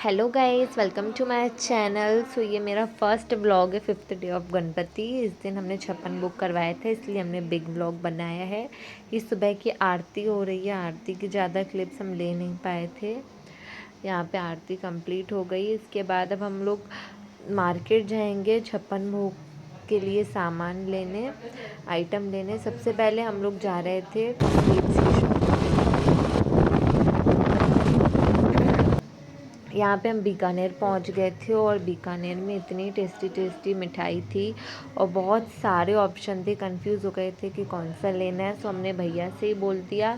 Hello guys, welcome to my channel. So ये मेरा first vlog है 5th डे ऑफ गणपति। इस दिन हमने छप्पन बुक करवाए थे, इसलिए हमने बिग व्लॉग बनाया है। ये सुबह की आरती हो रही है। आरती की ज़्यादा क्लिप्स हम ले नहीं पाए थे। यहाँ पे आरती कंप्लीट हो गई। इसके बाद अब हम लोग मार्केट जाएंगे छप्पन भोग के लिए सामान लेने, आइटम लेने। सबसे पहले हम लोग जा रहे थे स्वीट्स की शॉप। यहाँ पे हम बीकानेर पहुँच गए थे और बीकानेर में इतनी टेस्टी टेस्टी मिठाई थी और बहुत सारे ऑप्शन थे। कंफ्यूज हो गए थे कि कौन सा लेना है। सो हमने भैया से ही बोल दिया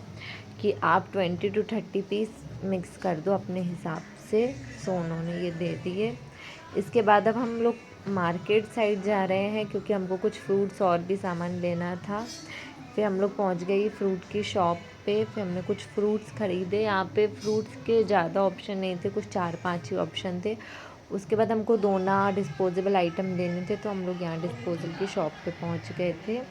कि आप 20 to 30 पीस मिक्स कर दो अपने हिसाब से। सो उन्होंने ये दे दिए। इसके बाद अब हम लोग मार्केट साइड जा रहे हैं क्योंकि हमको कुछ फ्रूट्स और भी सामान लेना था। फिर हम लोग पहुँच गए फ्रूट की शॉप पे। फिर हमने कुछ फ्रूट्स ख़रीदे। यहाँ पे फ्रूट्स के ज़्यादा ऑप्शन नहीं थे, कुछ 4-5 ही ऑप्शन थे। उसके बाद हमको दोना डिस्पोजेबल आइटम लेने थे, तो हम लोग यहाँ डिस्पोजल की शॉप पे पहुँच गए थे।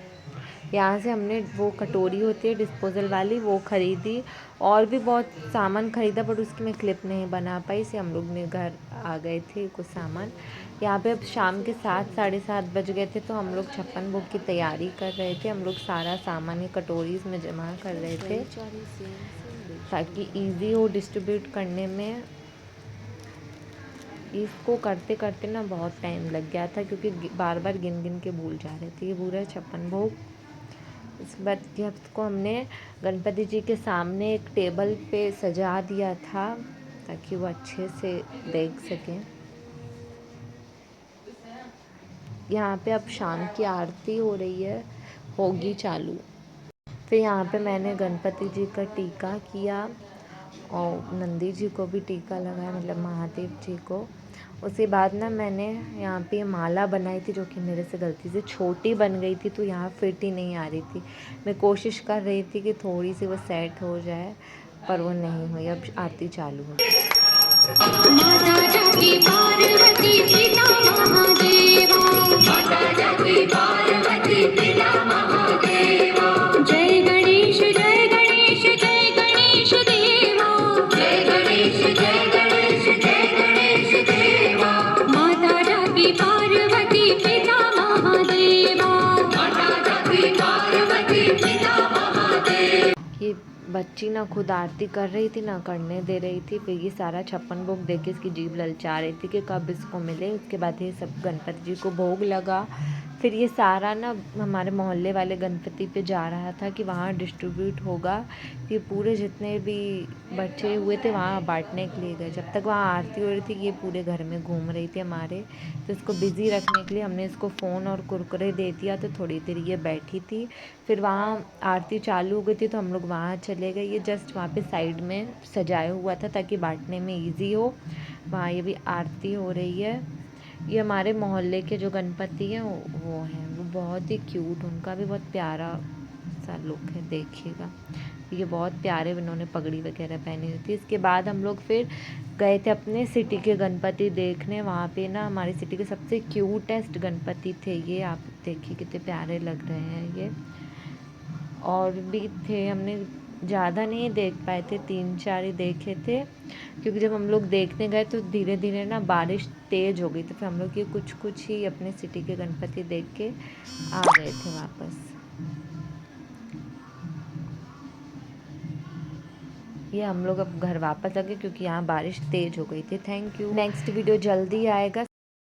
यहाँ से हमने वो कटोरी होती है डिस्पोजल वाली, वो ख़रीदी। और भी बहुत सामान ख़रीदा, बट उसकी मैं क्लिप नहीं बना पाई, इससे हम लोग ने घर आ गए थे कुछ सामान। यहाँ पे अब शाम के 7-7:30 बज गए थे, तो हम लोग छप्पन भोग की तैयारी कर रहे थे। हम लोग सारा सामान ये कटोरीज में जमा कर रहे थे ताकि इजी हो डिस्ट्रीब्यूट करने में। इसको करते करते ना बहुत टाइम लग गया था क्योंकि बार बार गिन गिन के भूल जा रहे थे। ये पूरा छप्पन भोग। इसके बाद गिफ्ट को हमने गणपति जी के सामने एक टेबल पे सजा दिया था ताकि वो अच्छे से देख सकें। यहाँ पे अब शाम की आरती हो रही है, होगी चालू। फिर यहाँ पे मैंने गणपति जी का टीका किया और नंदी जी को भी टीका लगाया, मतलब महादेव जी को। उसके बाद ना मैंने यहाँ पे माला बनाई थी जो कि मेरे से गलती से छोटी बन गई थी, तो यहाँ फिट ही नहीं आ रही थी। मैं कोशिश कर रही थी कि थोड़ी सी वो सेट हो जाए, पर वो नहीं हुई। अब आरती चालू हो गई। ये बच्ची ना खुद आरती कर रही थी ना करने दे रही थी। फिर ये सारा छप्पन भोग देख के इसकी जीभ ललचा रही थी कि कब इसको मिले। उसके बाद ये सब गणपति जी को भोग लगा। फिर ये सारा ना हमारे मोहल्ले वाले गणपति पे जा रहा था कि वहाँ डिस्ट्रीब्यूट होगा। ये पूरे जितने भी बच्चे हुए थे वहाँ बांटने के लिए गए। जब तक वहाँ आरती हो रही थी ये पूरे घर में घूम रही थी हमारे। तो इसको बिज़ी रखने के लिए हमने इसको फ़ोन और कुरकुरे दे दिया, तो थोड़ी देर ये बैठी थी। फिर वहाँ आरती चालू हो गई थी तो हम लोग वहाँ चले गए। ये जस्ट वहाँ पे साइड में सजाया हुआ था ताकि बांटने में ईजी हो। वहाँ ये भी आरती हो रही है। ये हमारे मोहल्ले के जो गणपति हैं वो हैं, वो बहुत ही क्यूट, उनका भी बहुत प्यारा सा लुक है, देखिएगा। ये बहुत प्यारे उन्होंने पगड़ी वगैरह पहनी हुई थी। इसके बाद हम लोग फिर गए थे अपने सिटी के गणपति देखने। वहाँ पे ना हमारी सिटी के सबसे क्यूटेस्ट गणपति थे ये। आप देखिए कितने प्यारे लग रहे हैं ये। और भी थे, हमने ज़्यादा नहीं देख पाए थे, 3-4 ही देखे थे क्योंकि जब हम लोग देखने गए तो धीरे धीरे ना बारिश तेज़ हो गई। तो फिर हम लोग ये कुछ कुछ ही अपने सिटी के गणपति देख के आ गए थे वापस। ये हम लोग अब घर वापस आ गए क्योंकि यहाँ बारिश तेज़ हो गई थी। Thank you. नेक्स्ट वीडियो जल्दी आएगा।